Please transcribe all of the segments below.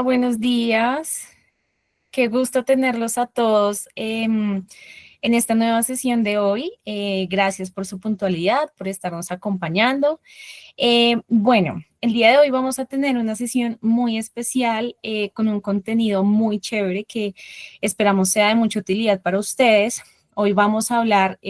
Buenos días. Qué gusto tenerlos a todos en esta nueva sesión de hoy. Gracias por su puntualidad, por estarnos acompañando. Bueno, el día de hoy vamos a tener una sesión muy especial con un contenido muy chévere que esperamos sea de mucha utilidad para ustedes. Hoy vamos a hablar,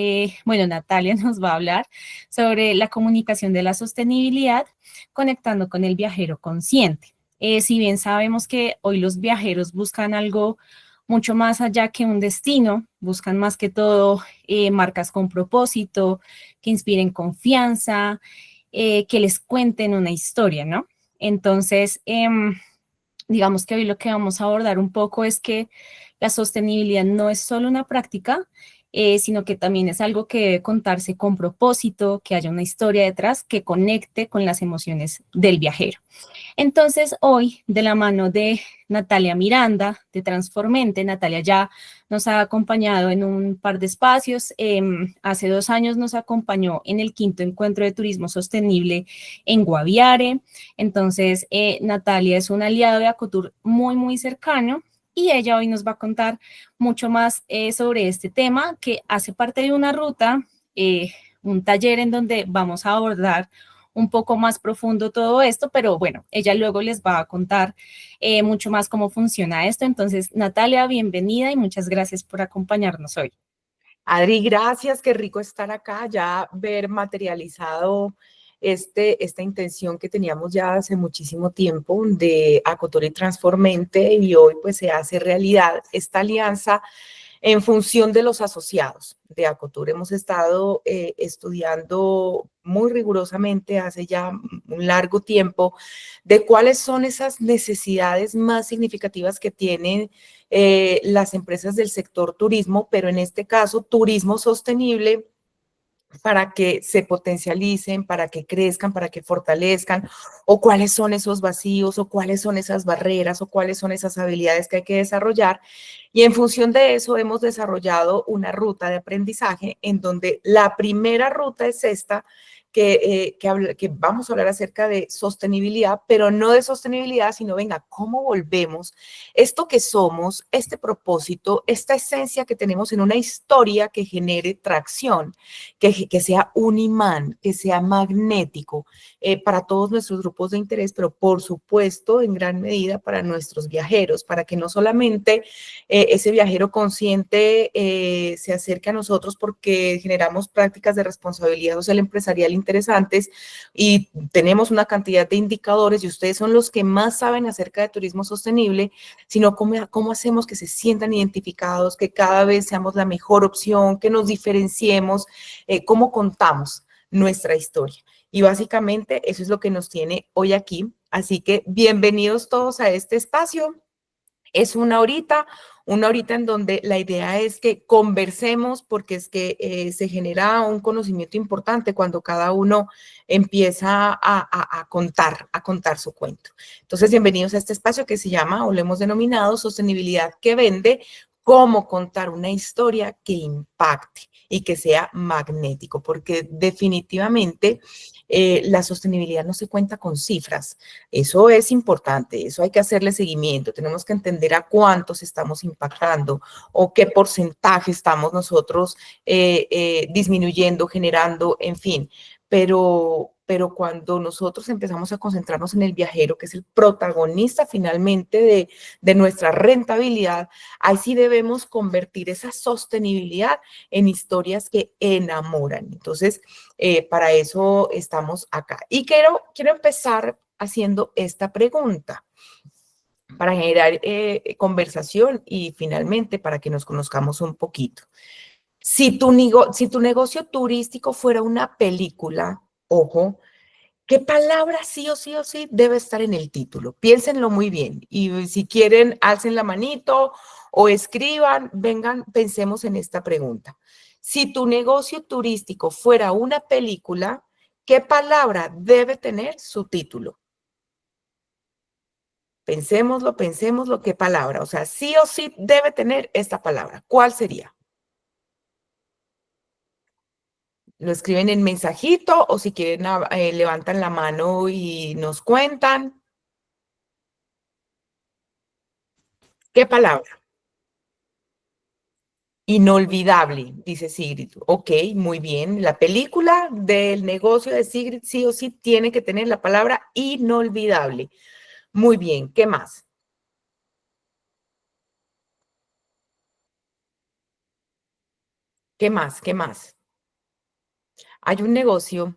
bueno, Natalia nos va a hablar sobre la comunicación de la sostenibilidad conectando con el viajero consciente. Si bien sabemos que hoy los viajeros buscan algo mucho más allá que un destino, buscan más que todo marcas con propósito, que inspiren confianza, que les cuenten una historia, ¿no? Entonces, digamos que hoy lo que vamos a abordar un poco es que la sostenibilidad no es solo una práctica, sino que también es algo que debe contarse con propósito, que haya una historia detrás que conecte con las emociones del viajero. Entonces, hoy, de la mano de Natalia Miranda, de Transformente, Natalia ya nos ha acompañado en un par de espacios. Hace 2 años nos acompañó en el quinto encuentro de turismo sostenible en Guaviare. Entonces, Natalia es un aliado de Acotur muy, muy cercano. Y ella hoy nos va a contar mucho más sobre este tema que hace parte de una ruta, un taller en donde vamos a abordar un poco más profundo todo esto, pero bueno, ella luego les va a contar mucho más cómo funciona esto. Entonces, Natalia, bienvenida y muchas gracias por acompañarnos hoy. Adri, gracias, qué rico estar acá, ya ver materializado esta intención que teníamos ya hace muchísimo tiempo de Acotor y Transformente, y hoy pues se hace realidad esta alianza en función de los asociados de Acotur. Hemos estado estudiando muy rigurosamente hace ya un largo tiempo de cuáles son esas necesidades más significativas que tienen las empresas del sector turismo, pero en este caso turismo sostenible, para que se potencialicen, para que crezcan, para que fortalezcan, o cuáles son esos vacíos, o cuáles son esas barreras, o cuáles son esas habilidades que hay que desarrollar. Y en función de eso hemos desarrollado una ruta de aprendizaje en donde la primera ruta es esta, que vamos a hablar acerca de sostenibilidad, pero no de sostenibilidad, sino venga, ¿cómo volvemos esto que somos, este propósito, esta esencia que tenemos en una historia que genere tracción, que sea un imán, que sea magnético para todos nuestros grupos de interés, pero por supuesto en gran medida para nuestros viajeros, para que no solamente ese viajero consciente se acerque a nosotros porque generamos prácticas de responsabilidad social empresarial interesantes y tenemos una cantidad de indicadores y ustedes son los que más saben acerca de turismo sostenible, sino cómo hacemos que se sientan identificados, que cada vez seamos la mejor opción, que nos diferenciemos, cómo contamos nuestra historia. Y básicamente eso es lo que nos tiene hoy aquí. Así que bienvenidos todos a este espacio. Es una horita en donde la idea es que conversemos porque es que se genera un conocimiento importante cuando cada uno empieza a contar su cuento. Entonces, bienvenidos a este espacio que se llama, o lo hemos denominado, Sostenibilidad que Vende, cómo contar una historia que impacte y que sea magnético, porque definitivamente la sostenibilidad no se cuenta con cifras. Eso es importante, eso hay que hacerle seguimiento, tenemos que entender a cuántos estamos impactando o qué porcentaje estamos nosotros disminuyendo, generando, en fin. Pero cuando nosotros empezamos a concentrarnos en el viajero, que es el protagonista finalmente de nuestra rentabilidad, ahí sí debemos convertir esa sostenibilidad en historias que enamoran. Entonces, para eso estamos acá. Y quiero empezar haciendo esta pregunta para generar conversación y finalmente para que nos conozcamos un poquito. Si tu negocio turístico fuera una película, ojo, ¿qué palabra sí o sí o sí debe estar en el título? Piénsenlo muy bien y si quieren, alcen la manito o escriban, vengan, pensemos en esta pregunta. Si tu negocio turístico fuera una película, ¿qué palabra debe tener su título? Pensémoslo, ¿qué palabra? O sea, sí o sí debe tener esta palabra. ¿Cuál sería? Lo escriben en mensajito o si quieren levantan la mano y nos cuentan. ¿Qué palabra? Inolvidable, dice Sigrid. Ok, muy bien. La película del negocio de Sigrid sí o sí tiene que tener la palabra inolvidable. Muy bien, ¿qué más? ¿Qué más? ¿Qué más? Hay un negocio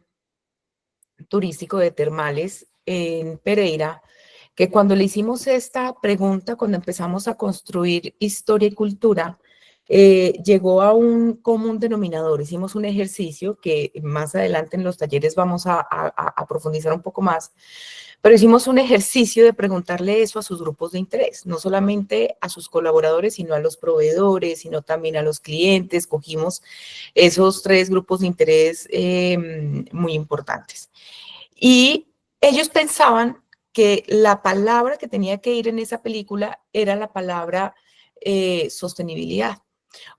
turístico de termales en Pereira que cuando le hicimos esta pregunta, cuando empezamos a construir historia y cultura, llegó a un común denominador. Hicimos un ejercicio que más adelante en los talleres vamos a profundizar un poco más, pero hicimos un ejercicio de preguntarle eso a sus grupos de interés, no solamente a sus colaboradores, sino a los proveedores, sino también a los clientes. Cogimos esos tres grupos de interés muy importantes. Y ellos pensaban que la palabra que tenía que ir en esa película era la palabra sostenibilidad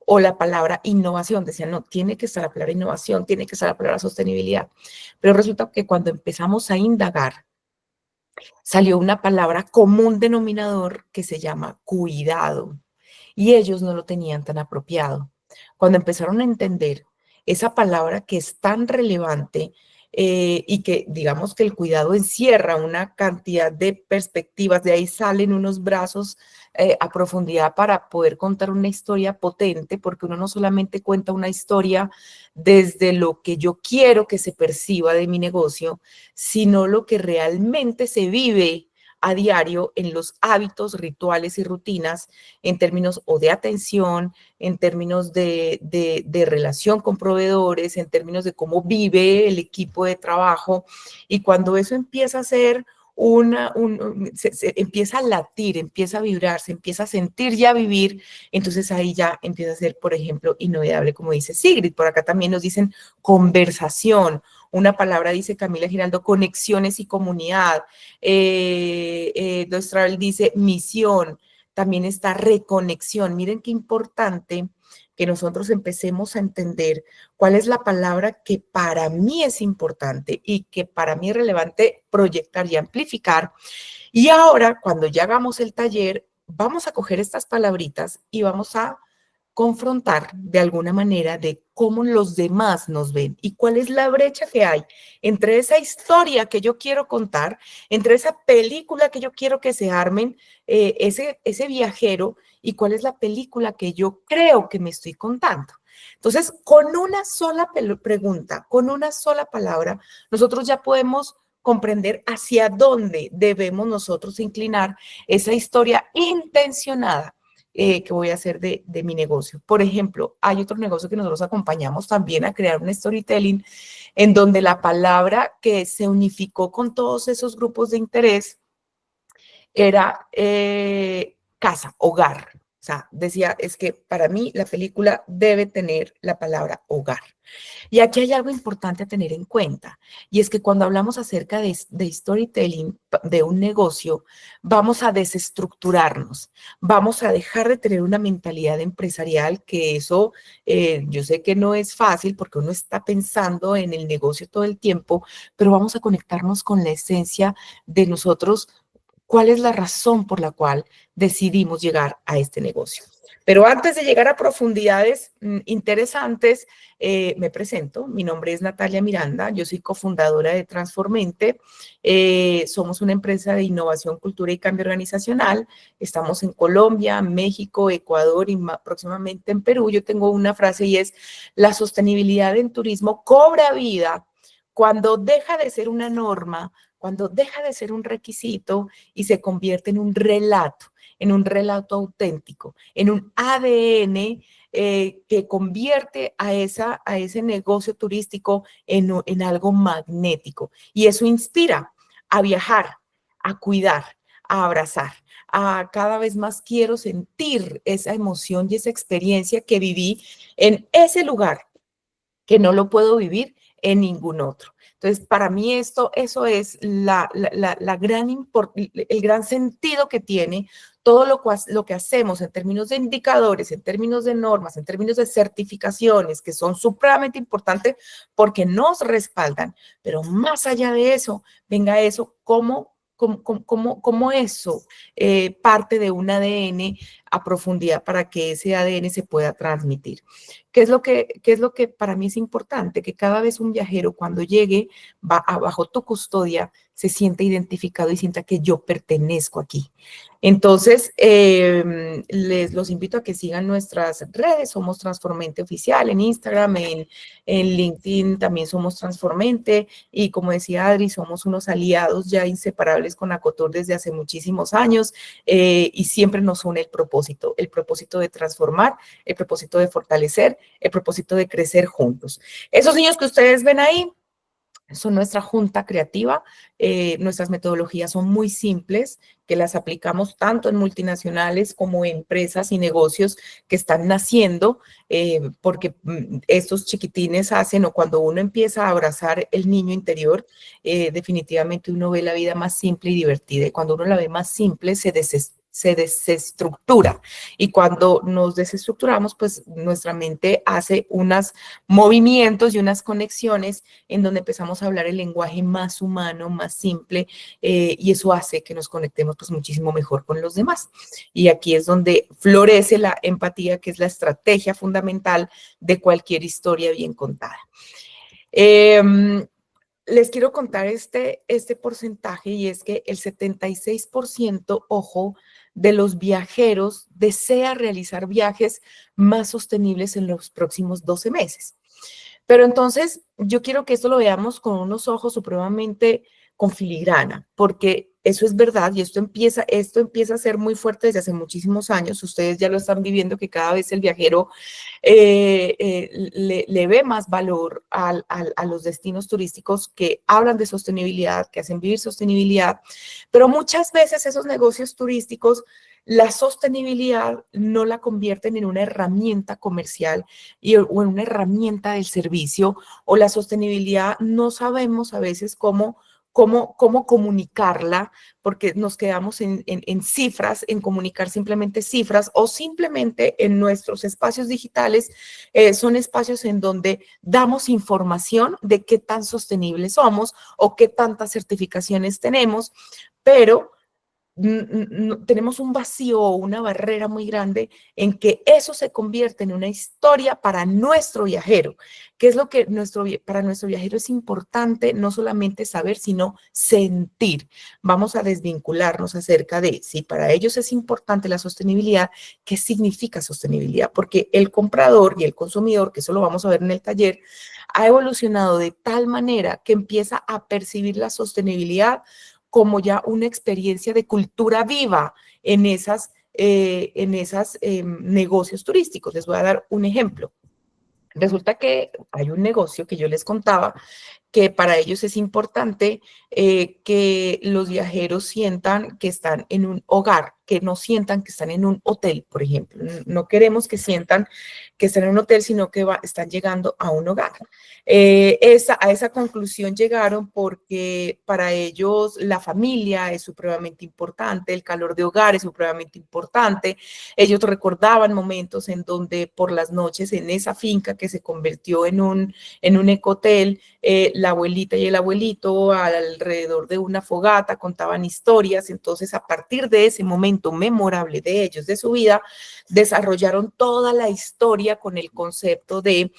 o la palabra innovación. Decían, no, tiene que estar la palabra innovación, tiene que estar la palabra sostenibilidad. Pero resulta que cuando empezamos a indagar, salió una palabra común denominador que se llama cuidado y ellos no lo tenían tan apropiado. Cuando empezaron a entender esa palabra que es tan relevante y que digamos que el cuidado encierra una cantidad de perspectivas, de ahí salen unos brazos a profundidad para poder contar una historia potente, porque uno no solamente cuenta una historia desde lo que yo quiero que se perciba de mi negocio, sino lo que realmente se vive a diario en los hábitos, rituales y rutinas en términos o de atención, en términos de relación con proveedores, en términos de cómo vive el equipo de trabajo. Y cuando eso empieza a ser se empieza a latir, empieza a vibrar, se empieza a sentir ya vivir, entonces ahí ya empieza a ser, por ejemplo, inolvidable, como dice Sigrid. Por acá también nos dicen conversación. Una palabra, dice Camila Giraldo, conexiones y comunidad. Dostravel dice misión. También está reconexión. Miren qué importante que nosotros empecemos a entender cuál es la palabra que para mí es importante y que para mí es relevante proyectar y amplificar. Y ahora, cuando ya hagamos el taller, vamos a coger estas palabritas y vamos a confrontar de alguna manera de cómo los demás nos ven y cuál es la brecha que hay entre esa historia que yo quiero contar, entre esa película que yo quiero que se armen, ese viajero, y cuál es la película que yo creo que me estoy contando. Entonces, con una sola pregunta, con una sola palabra, nosotros ya podemos comprender hacia dónde debemos nosotros inclinar esa historia intencionada que voy a hacer de mi negocio. Por ejemplo, hay otro negocio que nosotros acompañamos también a crear un storytelling en donde la palabra que se unificó con todos esos grupos de interés era casa, hogar. O sea, decía, es que para mí la película debe tener la palabra hogar. Y aquí hay algo importante a tener en cuenta, y es que cuando hablamos acerca de storytelling de un negocio, vamos a desestructurarnos, vamos a dejar de tener una mentalidad empresarial, que eso yo sé que no es fácil porque uno está pensando en el negocio todo el tiempo, pero vamos a conectarnos con la esencia de nosotros. ¿Cuál es la razón por la cual decidimos llegar a este negocio? Pero antes de llegar a profundidades interesantes, me presento. Mi nombre es Natalia Miranda, yo soy cofundadora de Transformente. Somos una empresa de innovación, cultura y cambio organizacional. Estamos en Colombia, México, Ecuador y próximamente en Perú. Yo tengo una frase y es: la sostenibilidad en turismo cobra vida cuando deja de ser una norma, cuando deja de ser un requisito y se convierte en un relato auténtico, en un ADN que convierte a ese negocio turístico en algo magnético. Y eso inspira a viajar, a cuidar, a abrazar. A cada vez más quiero sentir esa emoción y esa experiencia que viví en ese lugar, que no lo puedo vivir en ningún otro. Entonces, para mí eso es el gran sentido que tiene todo lo que hacemos en términos de indicadores, en términos de normas, en términos de certificaciones, que son supremamente importantes porque nos respaldan. Pero más allá de eso, venga eso, cómo cómo eso parte de un ADN a profundidad para que ese ADN se pueda transmitir. ¿Qué es lo que para mí es importante? Que cada vez un viajero cuando llegue bajo tu custodia se sienta identificado y sienta que yo pertenezco aquí. Entonces, los invito a que sigan nuestras redes. Somos Transformente Oficial en Instagram, en LinkedIn también somos Transformente. Y como decía Adri, somos unos aliados ya inseparables con Acotur desde hace muchísimos años y siempre nos une el propósito de transformar, el propósito de fortalecer, el propósito de crecer juntos. Esos niños que ustedes ven ahí son nuestra junta creativa. Nuestras metodologías son muy simples, que las aplicamos tanto en multinacionales como en empresas y negocios que están naciendo, porque estos chiquitines hacen, o cuando uno empieza a abrazar el niño interior, definitivamente uno ve la vida más simple y divertida. Y cuando uno la ve más simple, se desestructura. Y cuando nos desestructuramos, pues nuestra mente hace unos movimientos y unas conexiones en donde empezamos a hablar el lenguaje más humano, más simple, y eso hace que nos conectemos pues muchísimo mejor con los demás. Y aquí es donde florece la empatía, que es la estrategia fundamental de cualquier historia bien contada. Les quiero contar este porcentaje, y es que el 76%, ojo, de los viajeros desea realizar viajes más sostenibles en los próximos 12 meses. Pero entonces yo quiero que esto lo veamos con unos ojos supremamente con filigrana, porque eso es verdad y esto empieza a ser muy fuerte desde hace muchísimos años. Ustedes ya lo están viviendo, que cada vez el viajero le ve más valor a los destinos turísticos que hablan de sostenibilidad, que hacen vivir sostenibilidad, pero muchas veces esos negocios turísticos la sostenibilidad no la convierten en una herramienta comercial o en una herramienta del servicio, o la sostenibilidad no sabemos a veces cómo comunicarla, porque nos quedamos en cifras, en comunicar simplemente cifras, o simplemente en nuestros espacios digitales son espacios en donde damos información de qué tan sostenibles somos o qué tantas certificaciones tenemos, pero tenemos un vacío o una barrera muy grande en que eso se convierte en una historia para nuestro viajero. ¿Qué es lo que para nuestro viajero es importante? No solamente saber, sino sentir. Vamos a desvincularnos acerca de si para ellos es importante la sostenibilidad, ¿qué significa sostenibilidad? Porque el comprador y el consumidor, que eso lo vamos a ver en el taller, ha evolucionado de tal manera que empieza a percibir la sostenibilidad como ya una experiencia de cultura viva en esas negocios turísticos. Les voy a dar un ejemplo. Resulta que hay un negocio que yo les contaba que para ellos es importante que los viajeros sientan que están en un hogar, que no sientan que están en un hotel, por ejemplo. No queremos que sientan que están en un hotel, sino que están llegando a un hogar. A esa conclusión llegaron porque para ellos la familia es supremamente importante, el calor de hogar es supremamente importante. Ellos recordaban momentos en donde por las noches en esa finca que se convirtió en un ecohotel, la abuelita y el abuelito alrededor de una fogata contaban historias. Entonces, a partir de ese momento memorable de ellos, de su vida, desarrollaron toda la historia con el concepto de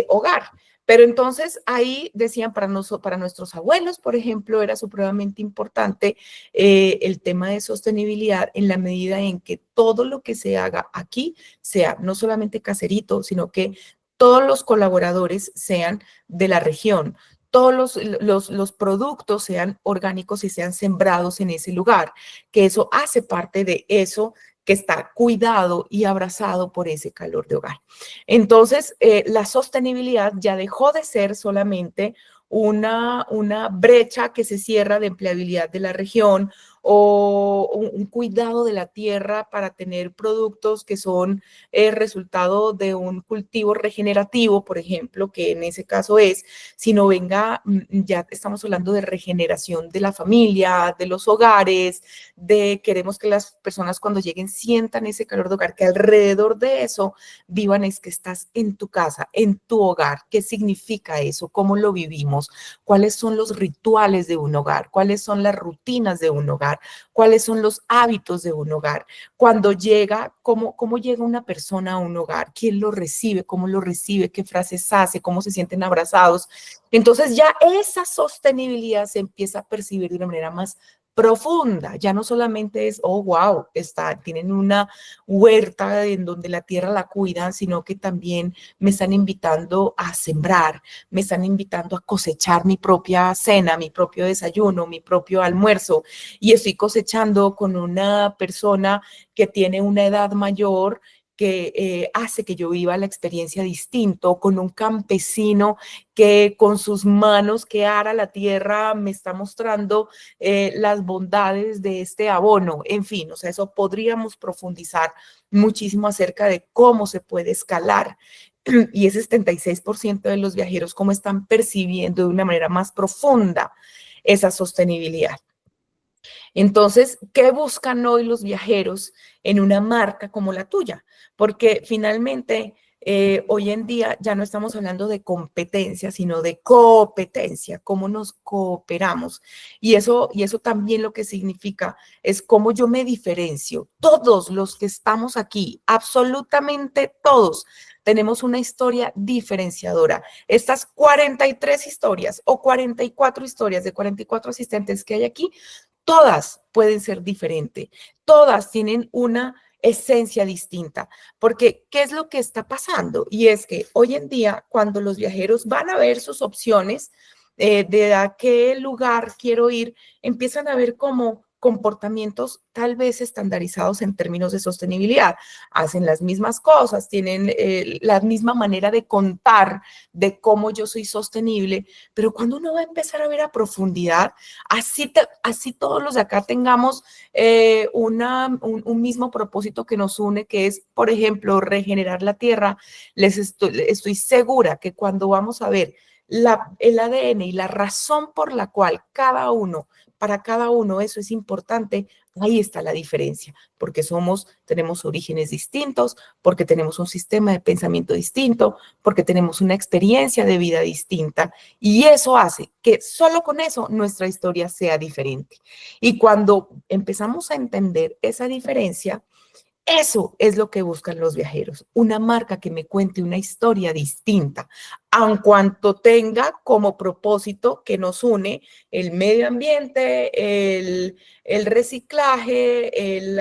hogar. Pero entonces ahí decían, para nuestros abuelos, por ejemplo, era supremamente importante el tema de sostenibilidad en la medida en que todo lo que se haga aquí sea no solamente caserito, sino que todos los colaboradores sean de la región, todos los productos sean orgánicos y sean sembrados en ese lugar, que eso hace parte de eso que está cuidado y abrazado por ese calor de hogar. Entonces, la sostenibilidad ya dejó de ser solamente una brecha que se cierra de empleabilidad de la región o un cuidado de la tierra para tener productos que son el resultado de un cultivo regenerativo, por ejemplo, que en ese caso es, sino venga, ya estamos hablando de regeneración de la familia, de los hogares, de queremos que las personas cuando lleguen sientan ese calor de hogar, que alrededor de eso vivan es que estás en tu casa, en tu hogar. ¿Qué significa eso? ¿Cómo lo vivimos? ¿Cuáles son los rituales de un hogar? ¿Cuáles son las rutinas de un hogar? ¿Cuáles son los hábitos de un hogar? Cuando llega, ¿cómo llega una persona a un hogar? ¿Quién lo recibe? ¿Cómo lo recibe? ¿Qué frases hace? ¿Cómo se sienten abrazados? Entonces ya esa sostenibilidad se empieza a percibir de una manera más profunda, ya no solamente es, oh, wow, tienen una huerta en donde la tierra la cuidan, sino que también me están invitando a sembrar, me están invitando a cosechar mi propia cena, mi propio desayuno, mi propio almuerzo, y estoy cosechando con una persona que tiene una edad mayor que hace que yo viva la experiencia distinto, con un campesino que con sus manos que ara la tierra me está mostrando las bondades de este abono. En fin, o sea, eso podríamos profundizar muchísimo acerca de cómo se puede escalar. Y ese 76% de los viajeros, cómo están percibiendo de una manera más profunda esa sostenibilidad. Entonces, ¿qué buscan hoy los viajeros en una marca como la tuya? Porque finalmente, hoy en día ya no estamos hablando de competencia, sino de competencia, cómo nos cooperamos. Y eso también lo que significa es cómo yo me diferencio. Todos los que estamos aquí, absolutamente todos, tenemos una historia diferenciadora. Estas 43 historias o 44 historias de 44 asistentes que hay aquí, todas pueden ser diferentes, todas tienen una esencia distinta, porque ¿qué es lo que está pasando? Y es que hoy en día, cuando los viajeros van a ver sus opciones de a qué lugar quiero ir, empiezan a ver como comportamientos tal vez estandarizados en términos de sostenibilidad. Hacen las mismas cosas, tienen la misma manera de contar de cómo yo soy sostenible, pero cuando uno va a empezar a ver a profundidad, así todos los de acá tengamos un mismo propósito que nos une, que es, por ejemplo, regenerar la tierra, estoy segura que cuando vamos a ver el ADN y la razón por la cual para cada uno eso es importante, ahí está la diferencia, porque tenemos orígenes distintos, porque tenemos un sistema de pensamiento distinto, porque tenemos una experiencia de vida distinta, y eso hace que solo con eso nuestra historia sea diferente. Y cuando empezamos a entender esa diferencia, eso es lo que buscan los viajeros, una marca que me cuente una historia distinta, aun cuanto tenga como propósito que nos une el medio ambiente, el reciclaje, el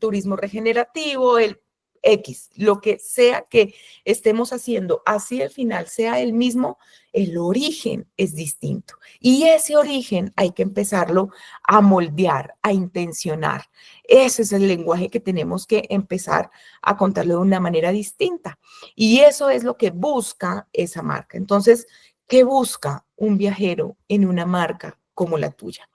turismo regenerativo, el X, lo que sea que estemos haciendo, así al final sea el mismo, el origen es distinto. Y ese origen hay que empezarlo a moldear, a intencionar. Ese es el lenguaje que tenemos que empezar a contarlo de una manera distinta. Y eso es lo que busca esa marca. Entonces, ¿qué busca un viajero en una marca como la tuya?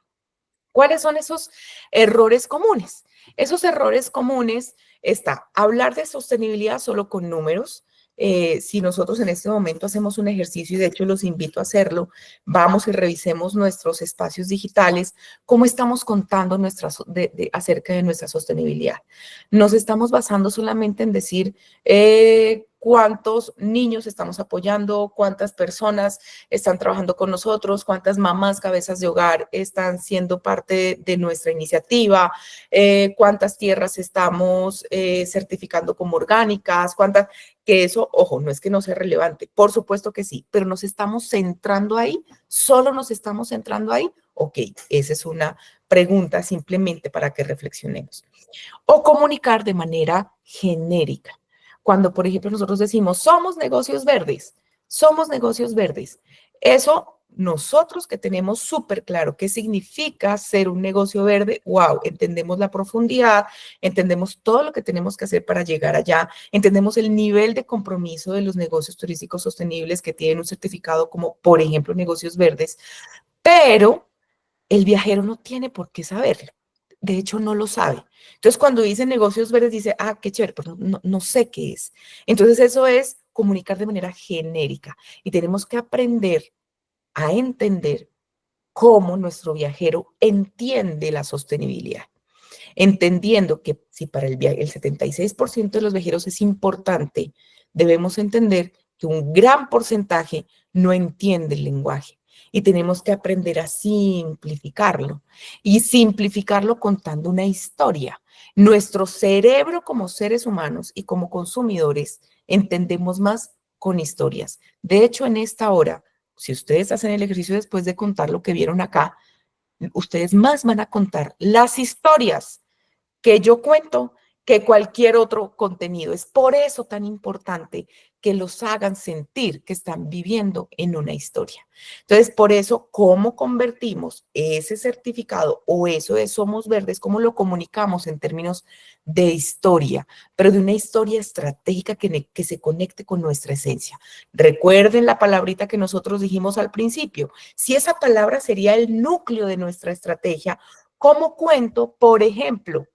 ¿Cuáles son esos errores comunes? Esos errores comunes está hablar de sostenibilidad solo con números. Si nosotros en este momento hacemos un ejercicio, y de hecho los invito a hacerlo, vamos y revisemos nuestros espacios digitales, cómo estamos contando acerca de nuestra sostenibilidad. Nos estamos basando solamente en decir cuántos niños estamos apoyando, cuántas personas están trabajando con nosotros, cuántas mamás cabezas de hogar están siendo parte de nuestra iniciativa, cuántas tierras estamos certificando como orgánicas, que eso, ojo, no es que no sea relevante, por supuesto que sí, pero nos estamos centrando ahí, solo nos estamos centrando ahí. Ok, esa es una pregunta simplemente para que reflexionemos. O comunicar de manera genérica. Cuando, por ejemplo, nosotros decimos, somos negocios verdes. Eso, nosotros que tenemos súper claro qué significa ser un negocio verde, wow, entendemos la profundidad, entendemos todo lo que tenemos que hacer para llegar allá, entendemos el nivel de compromiso de los negocios turísticos sostenibles que tienen un certificado como, por ejemplo, negocios verdes, pero el viajero no tiene por qué saberlo. de hecho no lo sabe. Entonces, cuando dice negocios verdes, dice, ah, qué chévere, pero no sé qué es. Entonces, eso es comunicar de manera genérica y tenemos que aprender a entender cómo nuestro viajero entiende la sostenibilidad, entendiendo que si para el 76% de los viajeros es importante, debemos entender que un gran porcentaje no entiende el lenguaje y tenemos que aprender a simplificarlo y simplificarlo contando una historia. Nuestro cerebro como seres humanos y como consumidores entendemos más con historias. De hecho, en esta hora, si ustedes hacen el ejercicio después de contar lo que vieron acá, ustedes más van a contar las historias que yo cuento que cualquier otro contenido. Es por eso tan importante que los hagan sentir que están viviendo en una historia. Entonces, por eso, ¿cómo convertimos ese certificado o eso de Somos Verdes, cómo lo comunicamos en términos de historia, pero de una historia estratégica que se conecte con nuestra esencia? Recuerden la palabrita que nosotros dijimos al principio. Si esa palabra sería el núcleo de nuestra estrategia, ¿cómo cuento, por ejemplo,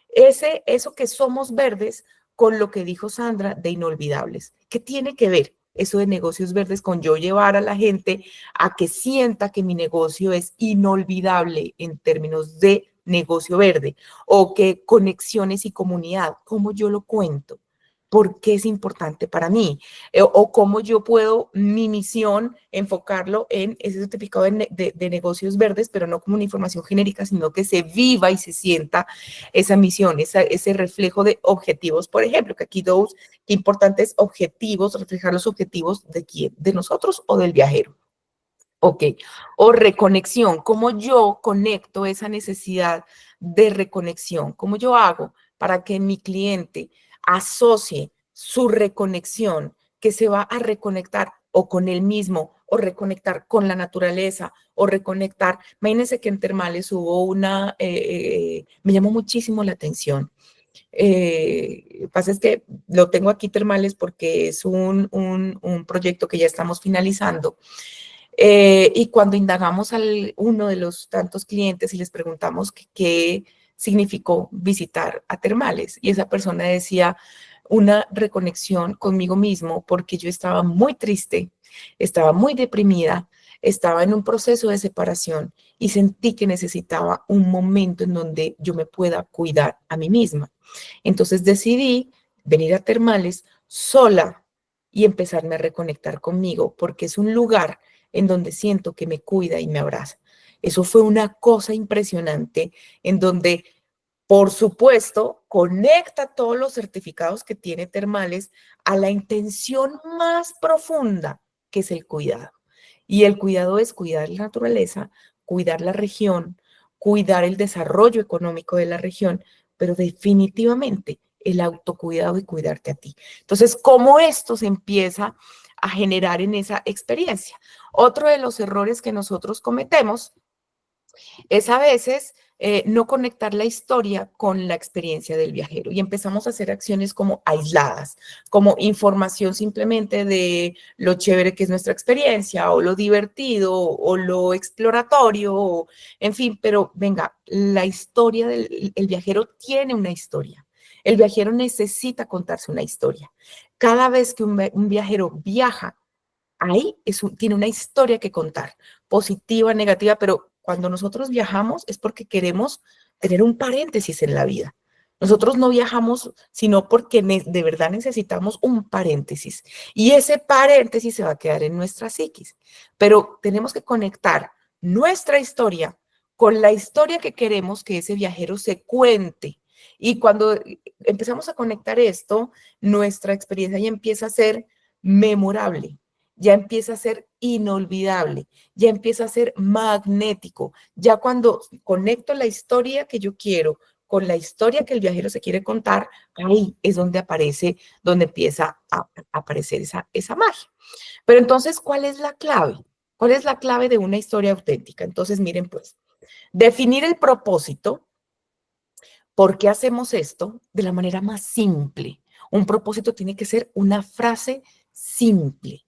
eso que somos verdes con lo que dijo Sandra de inolvidables? ¿Qué tiene que ver eso de negocios verdes con yo llevar a la gente a que sienta que mi negocio es inolvidable en términos de negocio verde? O que conexiones y comunidad, ¿cómo yo lo cuento? ¿Por qué es importante para mí? O cómo yo puedo mi misión enfocarlo en ese certificado de negocios verdes, pero no como una información genérica, sino que se viva y se sienta esa misión, ese reflejo de objetivos. Por ejemplo, que aquí dos, qué importantes objetivos, reflejar los objetivos de quién, de nosotros o del viajero. Ok, o reconexión, ¿cómo yo conecto esa necesidad de reconexión? ¿Cómo yo hago para que mi cliente asocie su reconexión, que se va a reconectar o con él mismo, o reconectar con la naturaleza, o reconectar? Imagínense que en Termales hubo me llamó muchísimo la atención. Lo que pasa es que lo tengo aquí Termales porque es un proyecto que ya estamos finalizando. Y cuando indagamos a uno de los tantos clientes y les preguntamos qué significó visitar a Termales, y esa persona decía una reconexión conmigo mismo porque yo estaba muy triste, estaba muy deprimida, estaba en un proceso de separación y sentí que necesitaba un momento en donde yo me pueda cuidar a mí misma. Entonces decidí venir a Termales sola y empezarme a reconectar conmigo porque es un lugar en donde siento que me cuida y me abraza. Eso fue una cosa impresionante en donde, por supuesto, conecta todos los certificados que tiene Termales a la intención más profunda, que es el cuidado. Y el cuidado es cuidar la naturaleza, cuidar la región, cuidar el desarrollo económico de la región, pero definitivamente el autocuidado y cuidarte a ti. Entonces, ¿cómo esto se empieza a generar en esa experiencia? Otro de los errores que nosotros cometemos es a veces no conectar la historia con la experiencia del viajero y empezamos a hacer acciones como aisladas, como información simplemente de lo chévere que es nuestra experiencia o lo divertido o lo exploratorio, o, en fin, pero venga, la historia del viajero tiene una historia. El viajero necesita contarse una historia. Cada vez que un viajero viaja, ahí tiene una historia que contar, positiva, negativa, pero cuando nosotros viajamos es porque queremos tener un paréntesis en la vida. Nosotros no viajamos sino porque de verdad necesitamos un paréntesis y ese paréntesis se va a quedar en nuestra psiquis, pero tenemos que conectar nuestra historia con la historia que queremos que ese viajero se cuente. Y cuando empezamos a conectar esto, nuestra experiencia ya empieza a ser memorable, ya empieza a ser inolvidable, ya empieza a ser magnético. Ya cuando conecto la historia que yo quiero con la historia que el viajero se quiere contar, ahí es donde aparece, donde empieza a aparecer esa magia. Pero entonces, ¿cuál es la clave? ¿Cuál es la clave de una historia auténtica? Entonces, miren pues, definir el propósito. ¿Por qué hacemos esto? De la manera más simple. Un propósito tiene que ser una frase simple.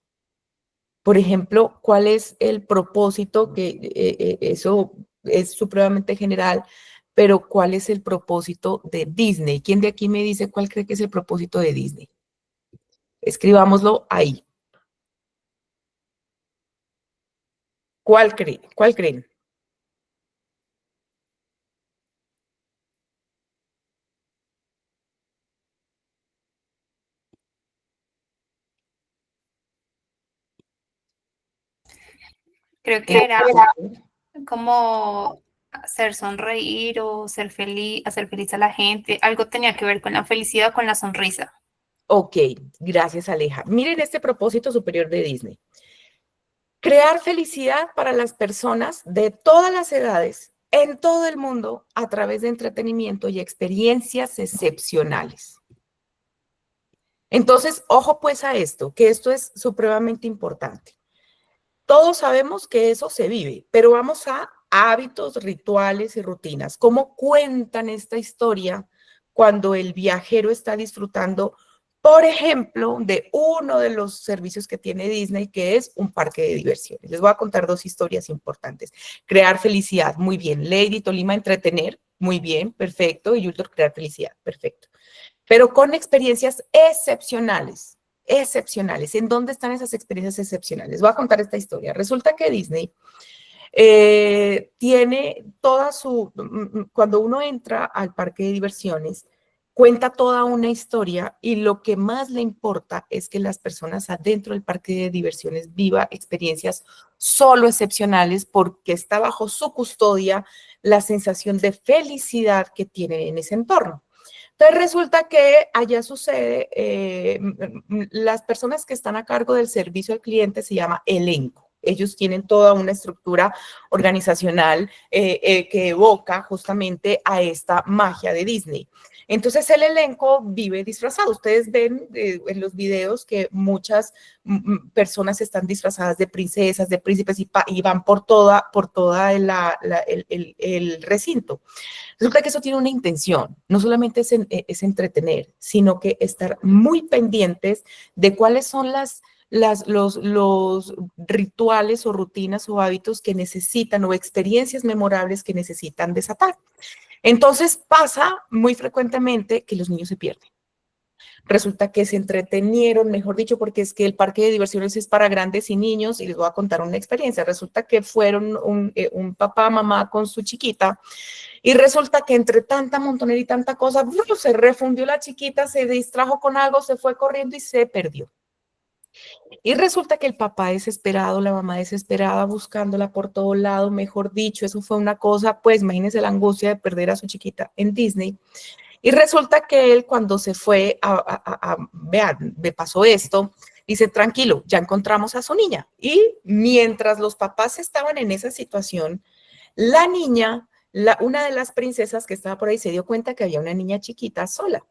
Por ejemplo, ¿cuál es el propósito? Que eso es supremamente general, pero ¿cuál es el propósito de Disney? ¿Quién de aquí me dice cuál cree que es el propósito de Disney? Escribámoslo ahí. ¿Cuál creen? ¿Cuál creen? Creo que era como hacer sonreír o ser feliz, hacer feliz a la gente. Algo tenía que ver con la felicidad, con la sonrisa. Ok, gracias Aleja. Miren este propósito superior de Disney. Crear felicidad para las personas de todas las edades en todo el mundo a través de entretenimiento y experiencias excepcionales. Entonces, ojo pues a esto, que esto es supremamente importante. Todos sabemos que eso se vive, pero vamos a hábitos, rituales y rutinas. ¿Cómo cuentan esta historia cuando el viajero está disfrutando, por ejemplo, de uno de los servicios que tiene Disney, que es un parque de diversiones? Les voy a contar dos historias importantes. Crear felicidad, muy bien. Lady Tolima, entretener, muy bien, perfecto. Y Yultor, crear felicidad, perfecto. Pero con experiencias excepcionales, excepcionales. ¿En dónde están esas experiencias excepcionales? Voy a contar esta historia. Resulta que Disney tiene toda su, cuando uno entra al parque de diversiones, cuenta toda una historia y lo que más le importa es que las personas adentro del parque de diversiones viva experiencias solo excepcionales porque está bajo su custodia la sensación de felicidad que tiene en ese entorno. Entonces resulta que allá sucede, las personas que están a cargo del servicio al cliente se llama elenco. Ellos tienen toda una estructura organizacional que evoca justamente a esta magia de Disney. Entonces el elenco vive disfrazado. Ustedes ven en los videos que muchas personas están disfrazadas de princesas, de príncipes y van por toda el recinto. Resulta que eso tiene una intención, no solamente es entretener, sino que estar muy pendientes de cuáles son los rituales o rutinas o hábitos que necesitan o experiencias memorables que necesitan desatar. Entonces pasa muy frecuentemente que los niños se pierden. Resulta que se entretenieron, mejor dicho, porque es que el parque de diversiones es para grandes y niños y les voy a contar una experiencia. Resulta que fueron un papá, mamá con su chiquita y resulta que entre tanta montonera y tanta cosa, se refundió la chiquita, se distrajo con algo, se fue corriendo y se perdió. Y resulta que el papá desesperado, la mamá desesperada, buscándola por todo lado, mejor dicho, eso fue una cosa, pues imagínense la angustia de perder a su chiquita en Disney. Y resulta que él cuando se fue vean, me pasó esto, dice, tranquilo, ya encontramos a su niña. Y mientras los papás estaban en esa situación, la niña, una de las princesas que estaba por ahí se dio cuenta que había una niña chiquita sola.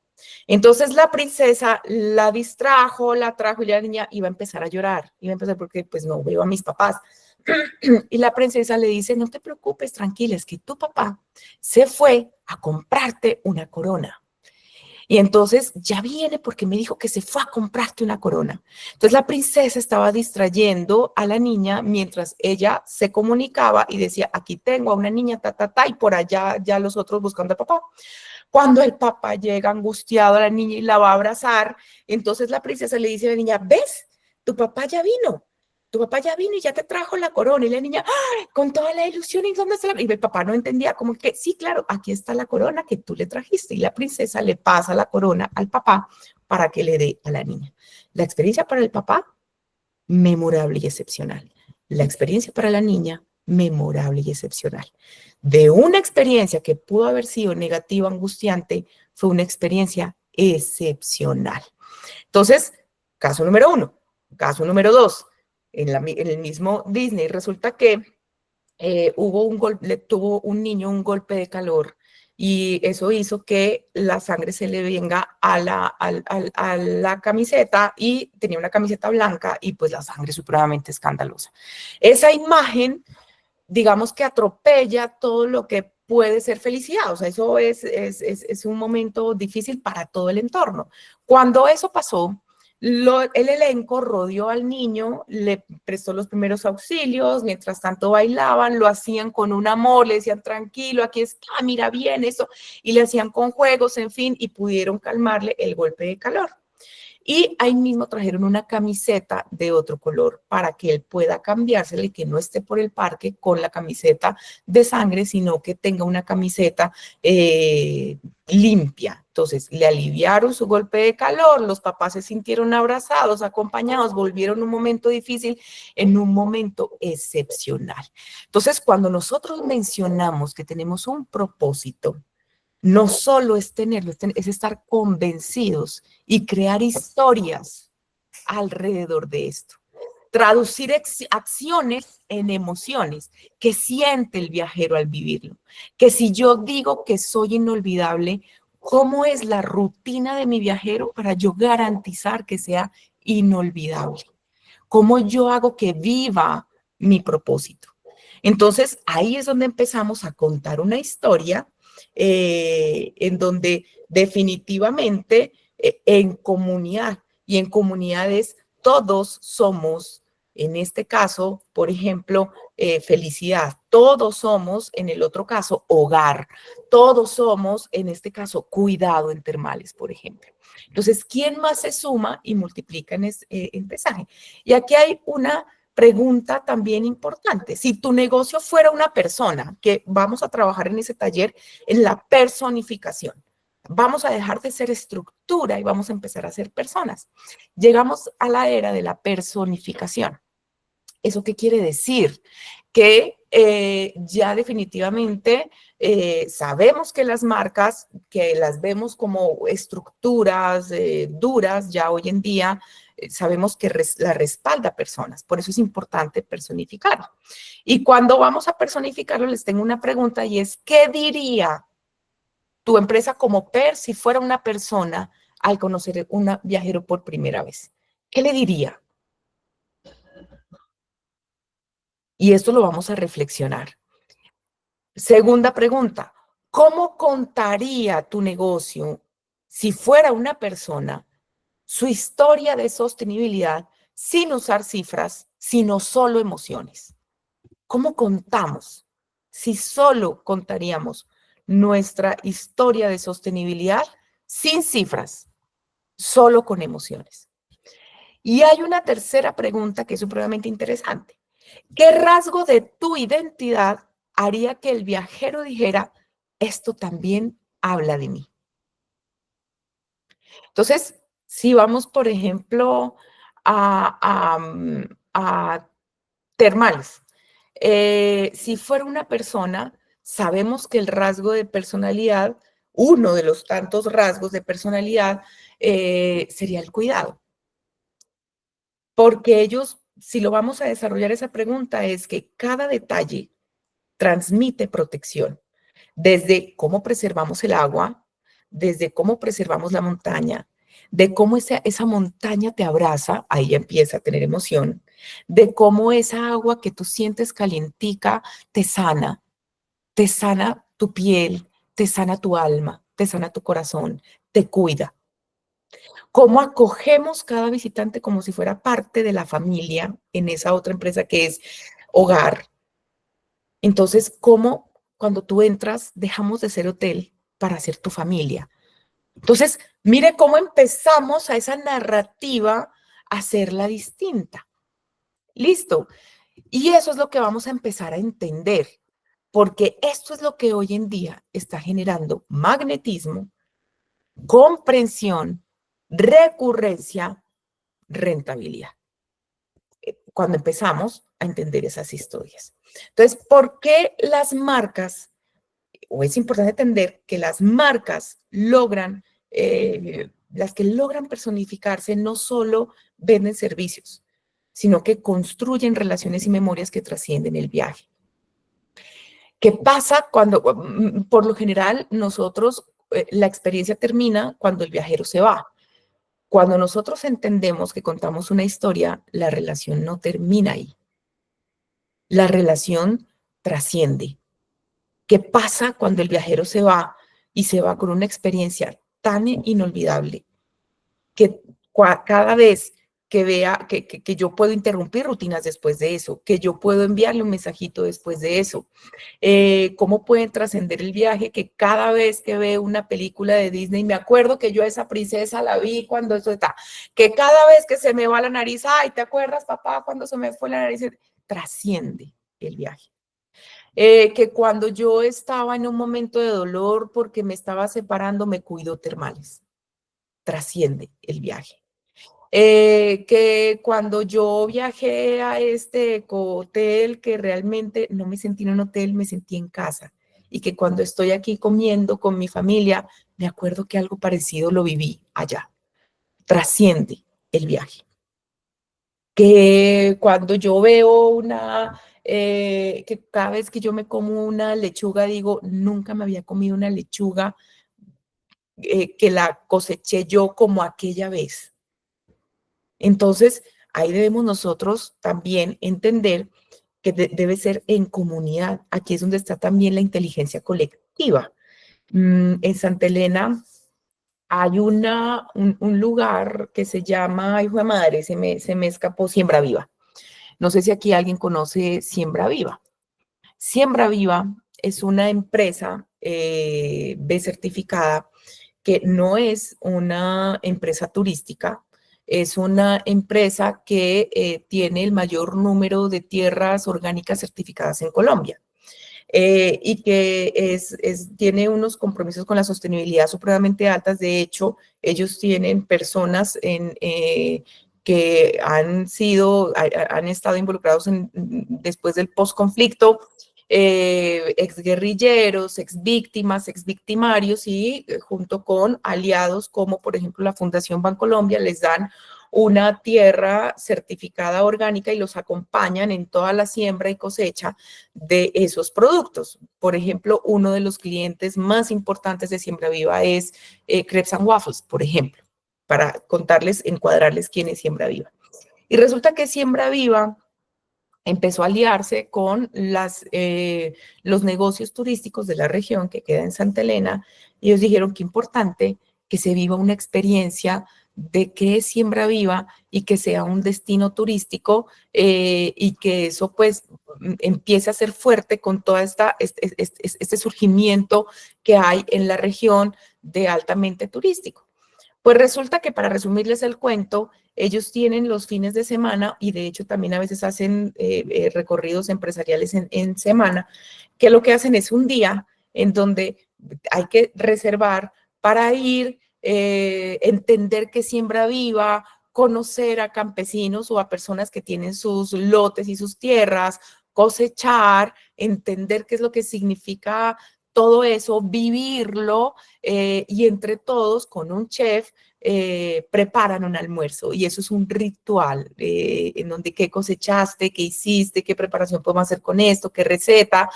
Entonces la princesa la distrajo, la trajo y la niña iba a empezar a llorar. Iba a empezar porque pues no veo a mis papás. Y la princesa le dice, no te preocupes, tranquila, es que tu papá se fue a comprarte una corona. Y entonces ya viene porque me dijo que se fue a comprarte una corona. Entonces la princesa estaba distrayendo a la niña mientras ella se comunicaba y decía, aquí tengo a una niña, y por allá ya los otros buscando al papá. Cuando el papá llega angustiado a la niña y la va a abrazar, entonces la princesa le dice a la niña, ¿ves? Tu papá ya vino. Tu papá ya vino y ya te trajo la corona. Y la niña, ¡ay! Con toda la ilusión, ¿y dónde está la? Y el papá no entendía, como que, sí, claro, aquí está la corona que tú le trajiste. Y la princesa le pasa la corona al papá para que le dé a la niña. La experiencia para el papá, memorable y excepcional. La experiencia para la niña, memorable y excepcional. De una experiencia que pudo haber sido negativa, angustiante, fue una experiencia excepcional. Entonces, caso número 1. Caso número 2. En el mismo Disney resulta que tuvo un niño un golpe de calor y eso hizo que la sangre se le venga a la camiseta y tenía una camiseta blanca y pues la sangre supremamente escandalosa. Esa imagen, digamos que atropella todo lo que puede ser felicidad, o sea, eso es un momento difícil para todo el entorno. Cuando eso pasó, El elenco rodeó al niño, le prestó los primeros auxilios, mientras tanto bailaban, lo hacían con un amor, le decían tranquilo, aquí está, mira bien eso, y le hacían con juegos, en fin, y pudieron calmarle el golpe de calor. Y ahí mismo trajeron una camiseta de otro color para que él pueda cambiársela y que no esté por el parque con la camiseta de sangre, sino que tenga una camiseta limpia. Entonces, le aliviaron su golpe de calor, los papás se sintieron abrazados, acompañados, volvieron un momento difícil en un momento excepcional. Entonces, cuando nosotros mencionamos que tenemos un propósito, no solo es tenerlo, es estar convencidos y crear historias alrededor de esto. Traducir acciones en emociones que siente el viajero al vivirlo. Que si yo digo que soy inolvidable, ¿cómo es la rutina de mi viajero para yo garantizar que sea inolvidable? ¿Cómo yo hago que viva mi propósito? Entonces, ahí es donde empezamos a contar una historia en donde definitivamente en comunidad y en comunidades todos somos, en este caso, por ejemplo, felicidad. Todos somos, en el otro caso, hogar. Todos somos, en este caso, cuidado en termales, por ejemplo. Entonces, ¿quién más se suma y multiplica en pesaje? Y aquí hay una pregunta también importante. Si tu negocio fuera una persona, que vamos a trabajar en ese taller en la personificación, vamos a dejar de ser estructura y vamos a empezar a ser personas. Llegamos a la era de la personificación. ¿Eso qué quiere decir? Que ya definitivamente sabemos que las marcas, que las vemos como estructuras duras ya hoy en día, sabemos que la respalda personas. Por eso es importante personificarlo. Y cuando vamos a personificarlo, les tengo una pregunta y es, ¿qué diría tu empresa como si fuera una persona al conocer un viajero por primera vez? ¿Qué le diría? Y esto lo vamos a reflexionar. Segunda pregunta, ¿cómo contaría tu negocio si fuera una persona su historia de sostenibilidad sin usar cifras, sino solo emociones? ¿Cómo contamos si solo contaríamos nuestra historia de sostenibilidad sin cifras, solo con emociones? Y hay una tercera pregunta que es supremamente interesante. ¿Qué rasgo de tu identidad haría que el viajero dijera, esto también habla de mí? Entonces, si vamos, por ejemplo, a termales, si fuera una persona, sabemos que el rasgo de personalidad, uno de los tantos rasgos de personalidad, sería el cuidado. Porque ellos, si lo vamos a desarrollar esa pregunta, es que cada detalle transmite protección, desde cómo preservamos el agua, desde cómo preservamos la montaña, de cómo esa montaña te abraza, ahí ya empieza a tener emoción, de cómo esa agua que tú sientes calientica te sana tu piel, te sana tu alma, te sana tu corazón, te cuida. Cómo acogemos cada visitante como si fuera parte de la familia en esa otra empresa que es hogar. Entonces, cómo cuando tú entras dejamos de ser hotel para ser tu familia. Entonces, mire cómo empezamos a esa narrativa a hacerla distinta. Listo. Y eso es lo que vamos a empezar a entender, porque esto es lo que hoy en día está generando magnetismo, comprensión, recurrencia, rentabilidad. Cuando empezamos a entender esas historias. Entonces, ¿por qué las marcas, o es importante entender que las marcas logran, las que logran personificarse no solo venden servicios, sino que construyen relaciones y memorias que trascienden el viaje? ¿Qué pasa cuando, por lo general, nosotros, la experiencia termina cuando el viajero se va? Cuando nosotros entendemos que contamos una historia, la relación no termina ahí. La relación trasciende. ¿Qué pasa cuando el viajero se va y se va con una experiencia tan inolvidable que cada vez que vea que yo puedo interrumpir rutinas después de eso, que yo puedo enviarle un mensajito después de eso. Cómo pueden trascender el viaje, que cada vez que veo una película de Disney, me acuerdo que yo a esa princesa la vi cuando eso está, que cada vez que se me va la nariz, ay, ¿te acuerdas, papá, cuando se me fue la nariz? Trasciende el viaje. Que cuando yo estaba en un momento de dolor porque me estaba separando, me cuidó termales. Trasciende el viaje. Que cuando yo viajé a este hotel, que realmente no me sentí en un hotel, me sentí en casa. Y que cuando estoy aquí comiendo con mi familia, me acuerdo que algo parecido lo viví allá. Trasciende el viaje. Que cuando yo veo que cada vez que yo me como una lechuga, digo, nunca me había comido una lechuga que la coseché yo como aquella vez. Entonces, ahí debemos nosotros también entender que debe ser en comunidad. Aquí es donde está también la inteligencia colectiva. En Santa Elena hay un lugar que se llama, hijo de madre, se me escapó, Siembra Viva. No sé si aquí alguien conoce Siembra Viva. Siembra Viva es una empresa B certificada que no es una empresa turística, es una empresa que tiene el mayor número de tierras orgánicas certificadas en Colombia. Y que tiene unos compromisos con la sostenibilidad supremamente altas. De hecho, ellos tienen personas que han estado involucrados después del post-conflicto, exguerrilleros, exvíctimas, exvictimarios, y junto con aliados como, por ejemplo, la Fundación Bancolombia, les dan una tierra certificada orgánica y los acompañan en toda la siembra y cosecha de esos productos. Por ejemplo, uno de los clientes más importantes de Siembra Viva es Crepes and Waffles, por ejemplo, para contarles, encuadrarles quién es Siembra Viva. Y resulta que Siembra Viva empezó a aliarse con los negocios turísticos de la región que queda en Santa Elena, y ellos dijeron que importante que se viva una experiencia de qué es Siembra Viva y que sea un destino turístico, y que eso pues empiece a ser fuerte con todo este surgimiento que hay en la región de altamente turístico. Pues resulta que, para resumirles el cuento, ellos tienen los fines de semana, y de hecho también a veces hacen recorridos empresariales en semana, que lo que hacen es un día en donde hay que reservar para ir, entender qué Siembra Viva, conocer a campesinos o a personas que tienen sus lotes y sus tierras, cosechar, entender qué es lo que significa todo eso, vivirlo, y entre todos, con un chef, preparan un almuerzo, y eso es un ritual en donde qué cosechaste, qué hiciste, qué preparación podemos hacer con esto, qué receta.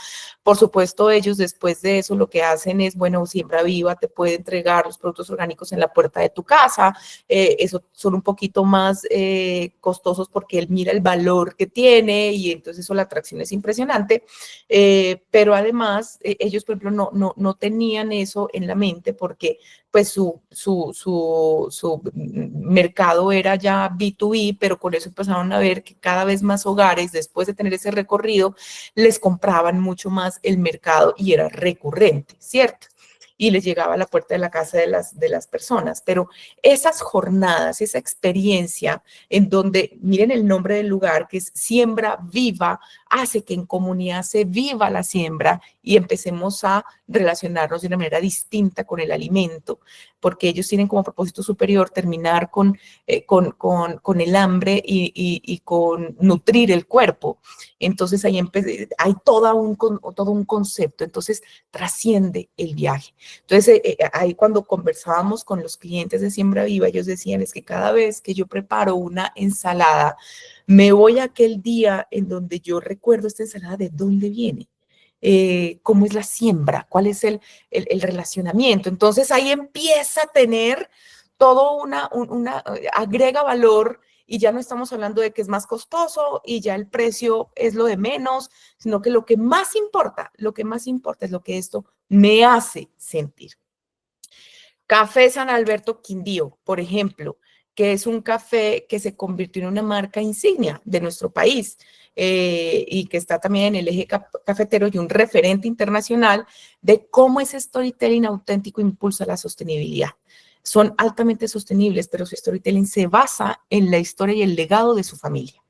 Por supuesto, ellos después de eso lo que hacen es, bueno, Siembra Viva te puede entregar los productos orgánicos en la puerta de tu casa. Eso son un poquito más costosos porque él mira el valor que tiene, y entonces eso, la atracción es impresionante. Pero además ellos, por ejemplo, no tenían eso en la mente, porque pues su mercado era ya B2B, pero con eso empezaron a ver que cada vez más hogares, después de tener ese recorrido, les compraban mucho más el mercado y era recurrente, ¿cierto? Y les llegaba a la puerta de la casa de las personas. Pero esas jornadas, esa experiencia en donde, miren el nombre del lugar, que es Siembra Viva, hace que en comunidad se viva la siembra y empecemos a relacionarnos de una manera distinta con el alimento, porque ellos tienen como propósito superior terminar con el hambre y con nutrir el cuerpo. Entonces ahí hay todo un concepto, entonces trasciende el viaje. Entonces ahí, cuando conversábamos con los clientes de Siembra Viva, ellos decían, es que cada vez que yo preparo una ensalada, me voy a aquel día en donde yo recuerdo esta ensalada, de dónde viene, cómo es la siembra, cuál es el relacionamiento. Entonces ahí empieza a tener todo agrega valor, y ya no estamos hablando de que es más costoso y ya el precio es lo de menos, sino que lo que más importa es lo que esto me hace sentir. Café San Alberto Quindío, por ejemplo, que es un café que se convirtió en una marca insignia de nuestro país y que está también en el eje cafetero y un referente internacional de cómo ese storytelling auténtico impulsa la sostenibilidad. Son altamente sostenibles, pero su storytelling se basa en la historia y el legado de su familia.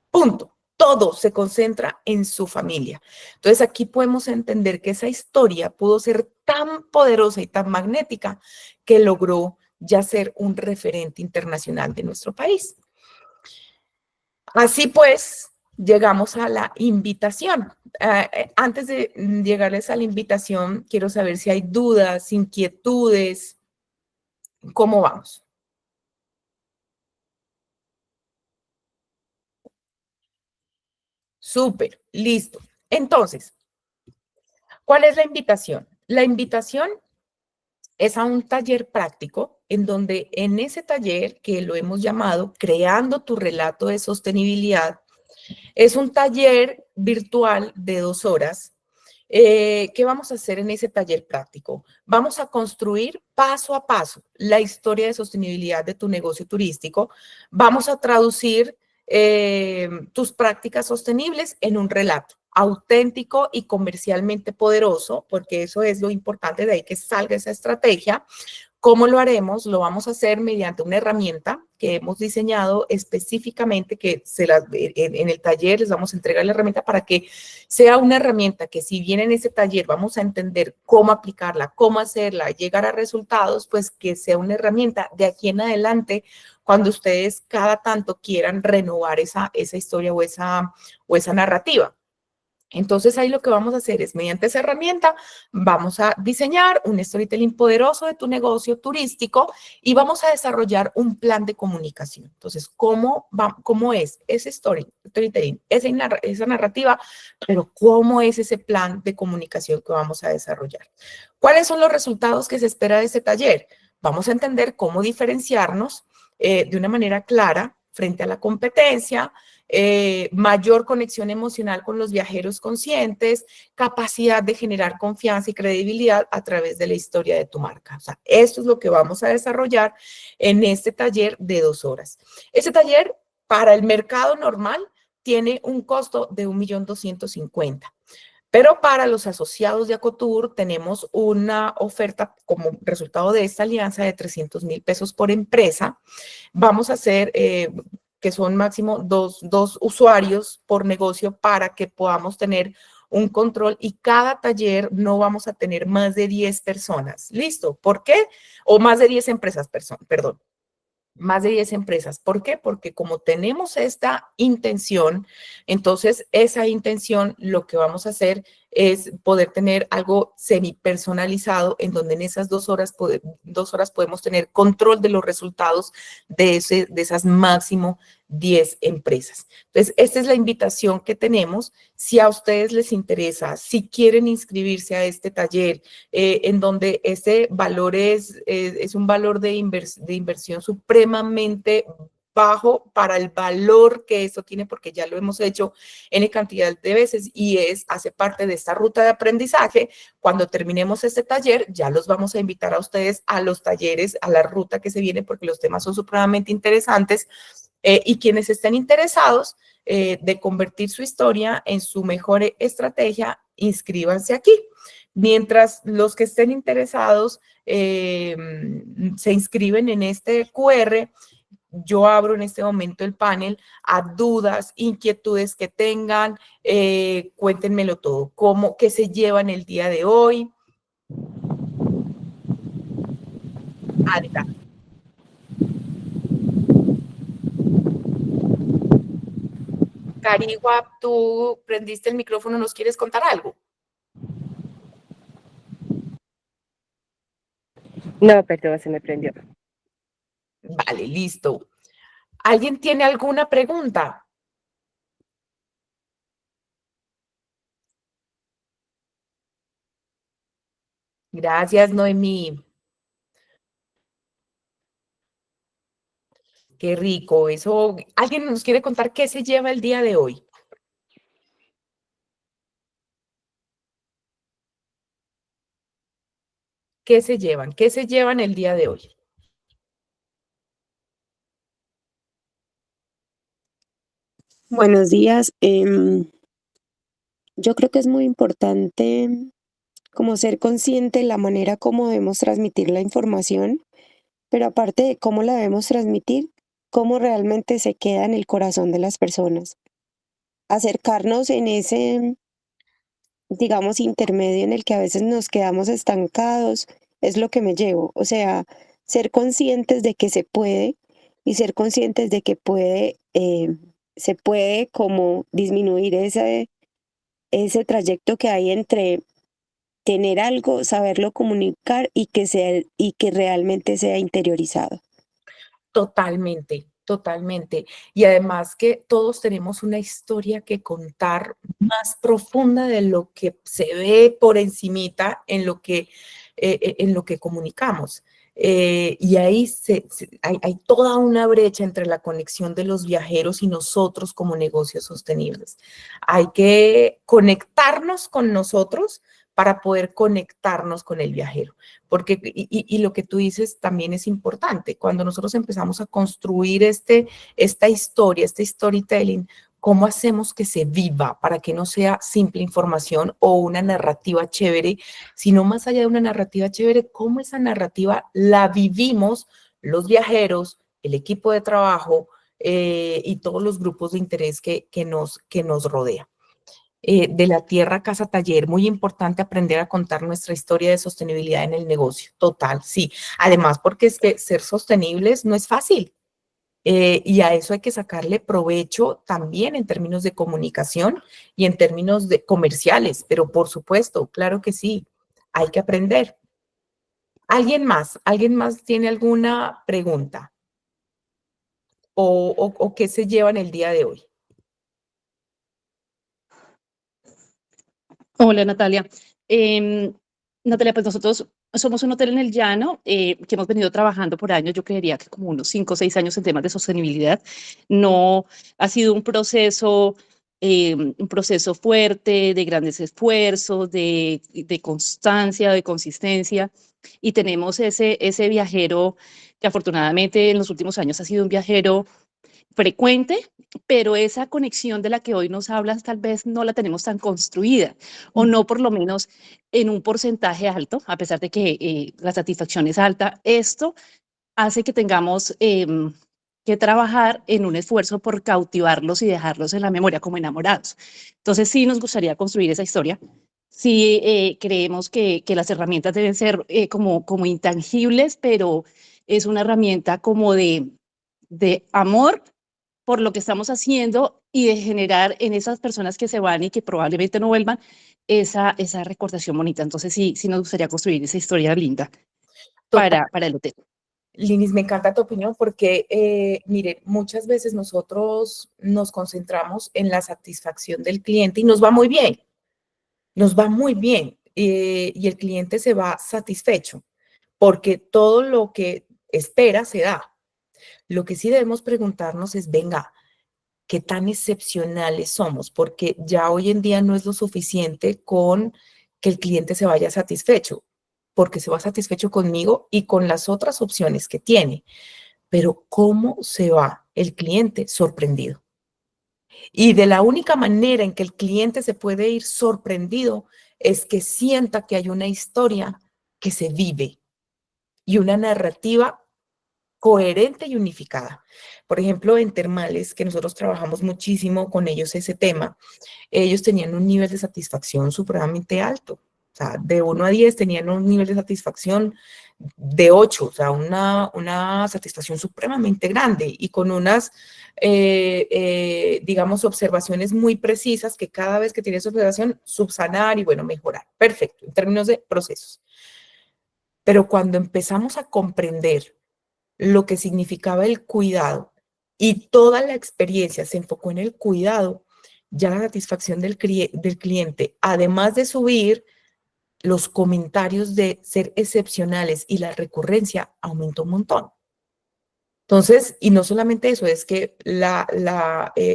Punto. Todo se concentra en su familia. Entonces aquí podemos entender que esa historia pudo ser tan poderosa y tan magnética que logró ya ser un referente internacional de nuestro país. Así pues, llegamos a la invitación. Antes de llegarles a la invitación, quiero saber si hay dudas, inquietudes, ¿cómo vamos? Súper, listo. Entonces, ¿cuál es la invitación? La invitación es a un taller práctico en donde en ese taller que lo hemos llamado Creando tu relato de sostenibilidad, es un taller virtual de 2 horas. ¿Qué vamos a hacer en ese taller práctico? Vamos a construir paso a paso la historia de sostenibilidad de tu negocio turístico. Vamos a traducir tus prácticas sostenibles en un relato auténtico y comercialmente poderoso, porque eso es lo importante, de ahí que salga esa estrategia. ¿Cómo lo haremos? Lo vamos a hacer mediante una herramienta que hemos diseñado específicamente, que en el taller les vamos a entregar la herramienta para que sea una herramienta que si bien en ese taller vamos a entender cómo aplicarla, cómo hacerla, llegar a resultados, pues que sea una herramienta de aquí en adelante cuando ustedes cada tanto quieran renovar esa historia o esa narrativa. Entonces ahí lo que vamos a hacer es, mediante esa herramienta, vamos a diseñar un storytelling poderoso de tu negocio turístico y vamos a desarrollar un plan de comunicación. Entonces, ¿cómo es ese storytelling, esa narrativa, pero cómo es ese plan de comunicación que vamos a desarrollar? ¿Cuáles son los resultados que se espera de este taller? Vamos a entender cómo diferenciarnos de una manera clara frente a la competencia, mayor conexión emocional con los viajeros conscientes, capacidad de generar confianza y credibilidad a través de la historia de tu marca. O sea, esto es lo que vamos a desarrollar en este taller de 2 horas. Este taller para el mercado normal tiene un costo de 1.250.000. Pero para los asociados de Acotur tenemos una oferta como resultado de esta alianza de 300.000 pesos por empresa. Vamos a hacer que son máximo dos usuarios por negocio para que podamos tener un control y cada taller no vamos a tener más de 10 personas. ¿Listo? ¿Por qué? O más de 10 empresas, perdón. Más de 10 empresas. ¿Por qué? Porque como tenemos esta intención, entonces esa intención lo que vamos a hacer es poder tener algo semi personalizado en donde en esas 2 horas, 2 horas podemos tener control de los resultados de esas máximo 10 empresas. Entonces, esta es la invitación que tenemos. Si a ustedes les interesa, si quieren inscribirse a este taller, en donde ese valor es un valor de inversión supremamente bajo para el valor que esto tiene, porque ya lo hemos hecho en cantidad de veces y hace parte de esta ruta de aprendizaje. Cuando terminemos este taller, ya los vamos a invitar a ustedes a los talleres, a la ruta que se viene, porque los temas son supremamente interesantes. Y quienes estén interesados de convertir su historia en su mejor estrategia, inscríbanse aquí. Mientras los que estén interesados se inscriben en este QR, yo abro en este momento el panel a dudas, inquietudes que tengan, cuéntenmelo todo, qué se llevan el día de hoy. Adelante. Carigua, tú prendiste el micrófono, ¿nos quieres contar algo? No, perdón, se me prendió. Vale, listo. ¿Alguien tiene alguna pregunta? Gracias, Noemí. Qué rico. Eso, ¿alguien nos quiere contar qué se lleva el día de hoy? ¿Qué se llevan? ¿Qué se llevan el día de hoy? Buenos días. Yo creo que es muy importante como ser consciente de la manera como debemos transmitir la información, pero aparte de cómo la debemos transmitir, cómo realmente se queda en el corazón de las personas. Acercarnos en ese, digamos, intermedio en el que a veces nos quedamos estancados, es lo que me llevo. O sea, ser conscientes de que se puede y ser conscientes de que se puede como disminuir ese trayecto que hay entre tener algo, saberlo comunicar y que realmente sea interiorizado. Totalmente, totalmente. Y además que todos tenemos una historia que contar más profunda de lo que se ve por encimita en lo que comunicamos. Y ahí hay toda una brecha entre la conexión de los viajeros y nosotros como negocios sostenibles. Hay que conectarnos con nosotros para poder conectarnos con el viajero. Porque, y lo que tú dices también es importante, cuando nosotros empezamos a construir esta historia, este storytelling, ¿cómo hacemos que se viva para que no sea simple información o una narrativa chévere, sino más allá de una narrativa chévere, cómo esa narrativa la vivimos los viajeros, el equipo de trabajo y todos los grupos de interés que nos rodea? De la tierra a casa taller, muy importante aprender a contar nuestra historia de sostenibilidad en el negocio. Total, sí. Además, porque es que ser sostenibles no es fácil. Y a eso hay que sacarle provecho también en términos de comunicación y en términos de comerciales, pero por supuesto, claro que sí, hay que aprender. ¿Alguien más tiene alguna pregunta? ¿O qué se lleva en el día de hoy? Hola Natalia. Natalia, pues nosotros somos un hotel en el llano que hemos venido trabajando por años, yo creería que como unos 5 o 6 años en temas de sostenibilidad. No ha sido un proceso fuerte, de grandes esfuerzos, de constancia, de consistencia, y tenemos ese viajero que afortunadamente en los últimos años ha sido un viajero frecuente, pero esa conexión de la que hoy nos hablas tal vez no la tenemos tan construida o no por lo menos en un porcentaje alto, a pesar de que la satisfacción es alta. Esto hace que tengamos que trabajar en un esfuerzo por cautivarlos y dejarlos en la memoria como enamorados. Entonces sí nos gustaría construir esa historia. Sí creemos que las herramientas deben ser como intangibles, pero es una herramienta como de amor por lo que estamos haciendo y de generar en esas personas que se van y que probablemente no vuelvan esa recordación bonita. Entonces sí nos gustaría construir esa historia linda Total. para el hotel. Linis, me encanta tu opinión porque, mire, muchas veces nosotros nos concentramos en la satisfacción del cliente y nos va muy bien, nos va muy bien y el cliente se va satisfecho porque todo lo que espera se da. Lo que sí debemos preguntarnos es, venga, ¿qué tan excepcionales somos? Porque ya hoy en día no es lo suficiente con que el cliente se vaya satisfecho, porque se va satisfecho conmigo y con las otras opciones que tiene. Pero ¿cómo se va el cliente? Sorprendido. Y de la única manera en que el cliente se puede ir sorprendido es que sienta que hay una historia que se vive y una narrativa coherente y unificada. Por ejemplo, en Termales, que nosotros trabajamos muchísimo con ellos ese tema, ellos tenían un nivel de satisfacción supremamente alto. O sea, de 1 a 10 tenían un nivel de satisfacción de 8, o sea, una satisfacción supremamente grande y con unas, digamos, observaciones muy precisas que cada vez que tienes observación, subsanar y, bueno, mejorar. Perfecto, en términos de procesos. Pero cuando empezamos a comprender lo que significaba el cuidado y toda la experiencia se enfocó en el cuidado, ya la satisfacción del cliente, además de subir, los comentarios de ser excepcionales y la recurrencia aumentó un montón. Entonces, y no solamente eso, es que la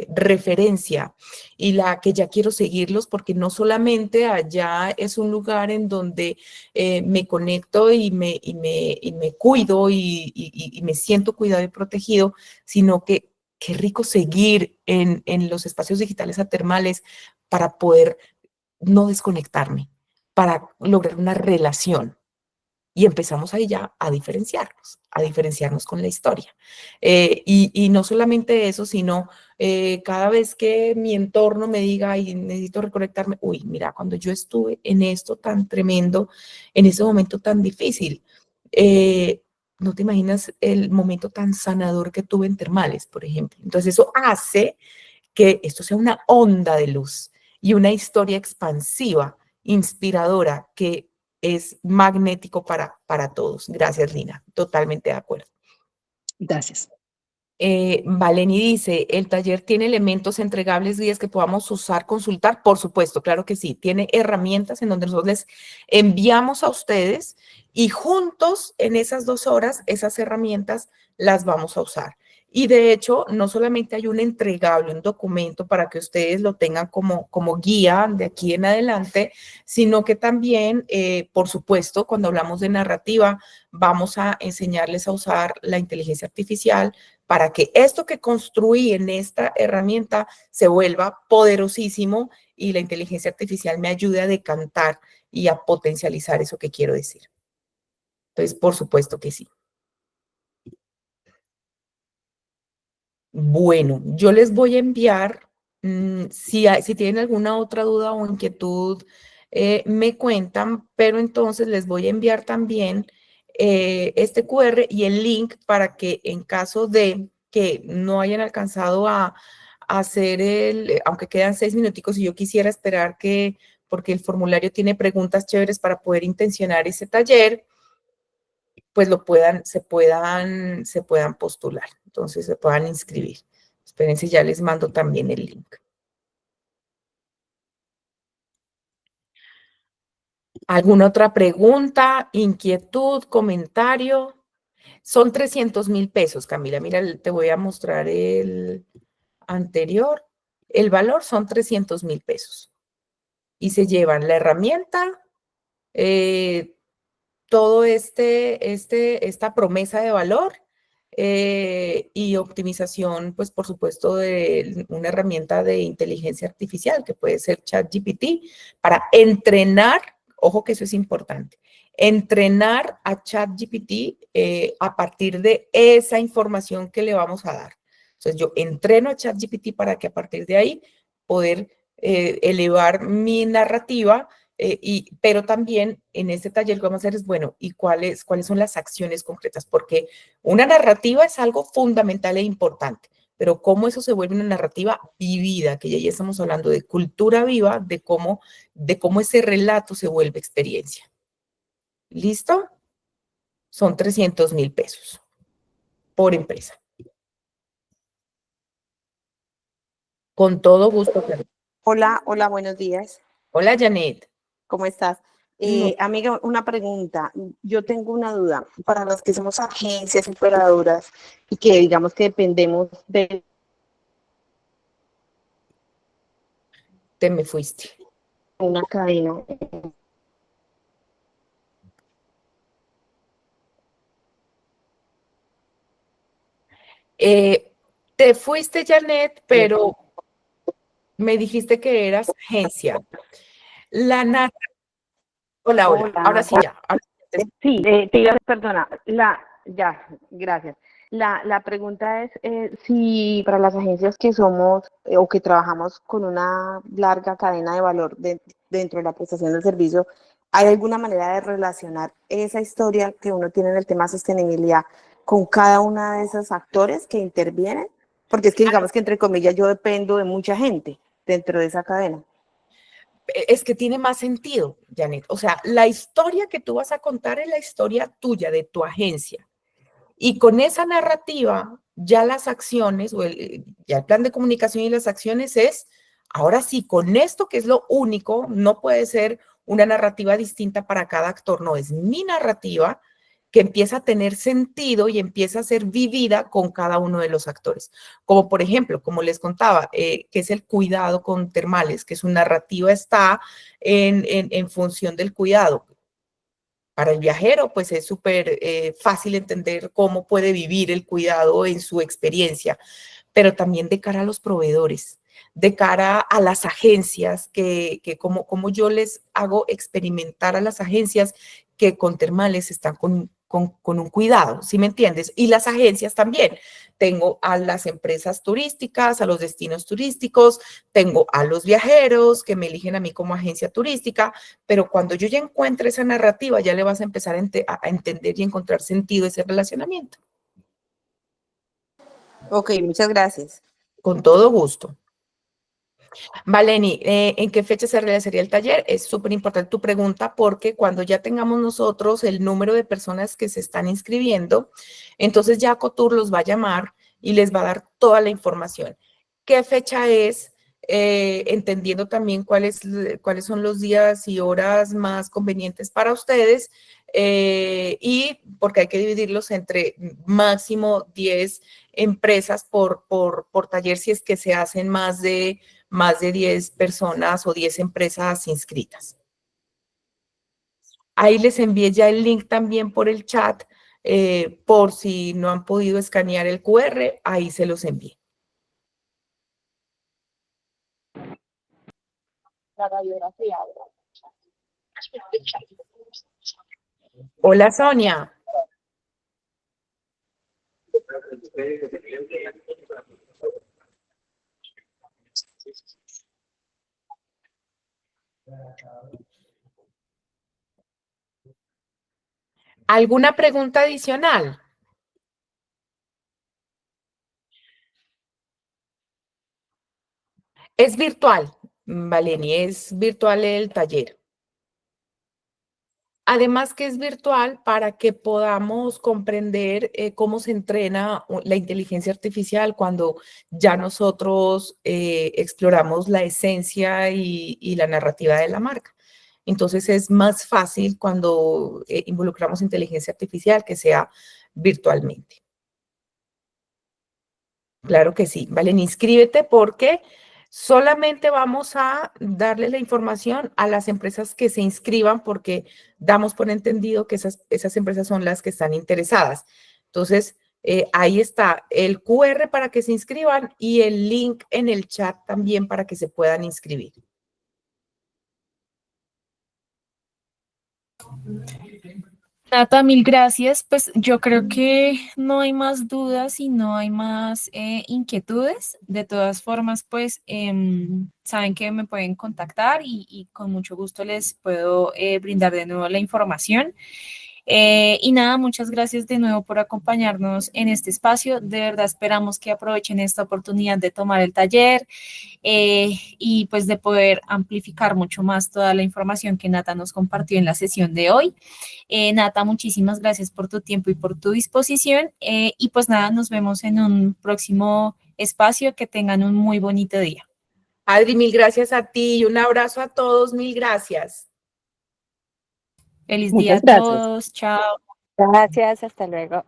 referencia y la que ya quiero seguirlos, porque no solamente allá es un lugar en donde me conecto y me cuido y me siento cuidado y protegido, sino que qué rico seguir en los espacios digitales atermales para poder no desconectarme, para lograr una relación. Y empezamos ahí ya a diferenciarnos con la historia. Y no solamente eso, sino cada vez que mi entorno me diga, ay, necesito reconectarme, uy, mira, cuando yo estuve en esto tan tremendo, en ese momento tan difícil, no te imaginas el momento tan sanador que tuve en termales, por ejemplo. Entonces eso hace que esto sea una onda de luz y una historia expansiva, inspiradora, que es magnético para todos. Gracias, Lina. Totalmente de acuerdo. Gracias. Valeni dice, ¿el taller tiene elementos entregables, guías que podamos usar, consultar? Por supuesto, claro que sí. Tiene herramientas en donde nosotros les enviamos a ustedes y juntos en esas 2 horas, esas herramientas las vamos a usar. Y de hecho, no solamente hay un entregable, un documento para que ustedes lo tengan como guía de aquí en adelante, sino que también, por supuesto, cuando hablamos de narrativa, vamos a enseñarles a usar la inteligencia artificial para que esto que construí en esta herramienta se vuelva poderosísimo y la inteligencia artificial me ayude a decantar y a potencializar eso que quiero decir. Entonces, por supuesto que sí. Bueno, yo les voy a enviar, si tienen alguna otra duda o inquietud, me cuentan, pero entonces les voy a enviar también este QR y el link para que en caso de que no hayan alcanzado a hacer aunque quedan 6 minuticos y yo quisiera esperar porque el formulario tiene preguntas chéveres para poder intencionar ese taller, pues se puedan postular, entonces se puedan inscribir. Espérense, ya les mando también el link. ¿Alguna otra pregunta, inquietud, comentario? Son 300.000 pesos, Camila. Mira, te voy a mostrar el anterior. El valor son 300.000 pesos. Y se llevan la herramienta, todo esta promesa de valor y optimización, pues por supuesto, de una herramienta de inteligencia artificial que puede ser ChatGPT para entrenar, ojo que eso es importante, entrenar a ChatGPT a partir de esa información que le vamos a dar. Entonces yo entreno a ChatGPT para que a partir de ahí poder elevar mi narrativa. Pero también en este taller lo que vamos a hacer es, bueno, ¿y cuáles son las acciones concretas? Porque una narrativa es algo fundamental e importante, pero cómo eso se vuelve una narrativa vivida, que ya estamos hablando de cultura viva, de cómo ese relato se vuelve experiencia. ¿Listo? Son 300.000 pesos por empresa. Con todo gusto. Hola, hola, buenos días. Hola, Janet. ¿Cómo estás? Amiga, una pregunta. Yo tengo una duda. Para las que somos agencias operadoras y que digamos que dependemos de Te me fuiste. una cadena. Te fuiste, Janet, pero me dijiste que eras agencia. Hola, hola. Hola. Ahora sí ya. Sí, te iba a perdona. Ya, gracias. La pregunta es si para las agencias que somos o que trabajamos con una larga cadena de valor dentro de la prestación del servicio, ¿hay alguna manera de relacionar esa historia que uno tiene en el tema sostenibilidad con cada una de esos actores que intervienen? Porque es que digamos que entre comillas yo dependo de mucha gente dentro de esa cadena. Es que tiene más sentido, Janet. O sea, la historia que tú vas a contar es la historia tuya, de tu agencia. Y con esa narrativa, ya las acciones, ya el plan de comunicación y las acciones es, ahora sí, con esto que es lo único, no puede ser una narrativa distinta para cada actor, no, es mi narrativa que empieza a tener sentido y empieza a ser vivida con cada uno de los actores. Como por ejemplo, como les contaba, que es el cuidado con termales, que su narrativa está en función del cuidado. Para el viajero, pues es súper fácil entender cómo puede vivir el cuidado en su experiencia. pero también de cara a los proveedores, de cara a las agencias, que como yo les hago experimentar a las agencias que con termales están con un cuidado, ¿sí me entiendes? Y las agencias también. Tengo a las empresas turísticas, a los destinos turísticos, tengo a los viajeros que me eligen a mí como agencia turística, pero cuando yo ya encuentre esa narrativa, ya le vas a empezar a entender y encontrar sentido a ese relacionamiento. Ok, muchas gracias. Con todo gusto. Valeni, ¿en qué fecha se realizaría el taller? Es súper importante tu pregunta porque cuando ya tengamos nosotros el número de personas que se están inscribiendo, entonces ya Cotur los va a llamar y les va a dar toda la información. ¿Qué fecha es? Entendiendo también cuáles son los días y horas más convenientes para ustedes y porque hay que dividirlos entre máximo 10 empresas por taller si es que se hacen más de 10 personas o 10 empresas inscritas. Ahí les envié ya el link también por el chat, por si no han podido escanear el QR, ahí se los envié. Hola, Sonia. ¿Alguna pregunta adicional? Es virtual, Valeni, es virtual el taller. Además que es virtual para que podamos comprender cómo se entrena la inteligencia artificial cuando ya nosotros exploramos la esencia y la narrativa de la marca. Entonces es más fácil cuando involucramos inteligencia artificial que sea virtualmente. Claro que sí. Valen, inscríbete porque solamente vamos a darle la información a las empresas que se inscriban porque damos por entendido que esas empresas son las que están interesadas. Entonces, ahí está el QR para que se inscriban y el link en el chat también para que se puedan inscribir. Nata, mil gracias. Pues yo creo que no hay más dudas y no hay más inquietudes. De todas formas, pues saben que me pueden contactar y con mucho gusto les puedo brindar de nuevo la información. Y nada, muchas gracias de nuevo por acompañarnos en este espacio. De verdad esperamos que aprovechen esta oportunidad de tomar el taller y pues de poder amplificar mucho más toda la información que Nata nos compartió en la sesión de hoy. Nata, muchísimas gracias por tu tiempo y por tu disposición. Y pues nada, nos vemos en un próximo espacio. Que tengan un muy bonito día. Adri, mil gracias a ti y un abrazo a todos. Mil gracias. Feliz día Muchas a gracias. todos. Chao. Gracias, hasta luego.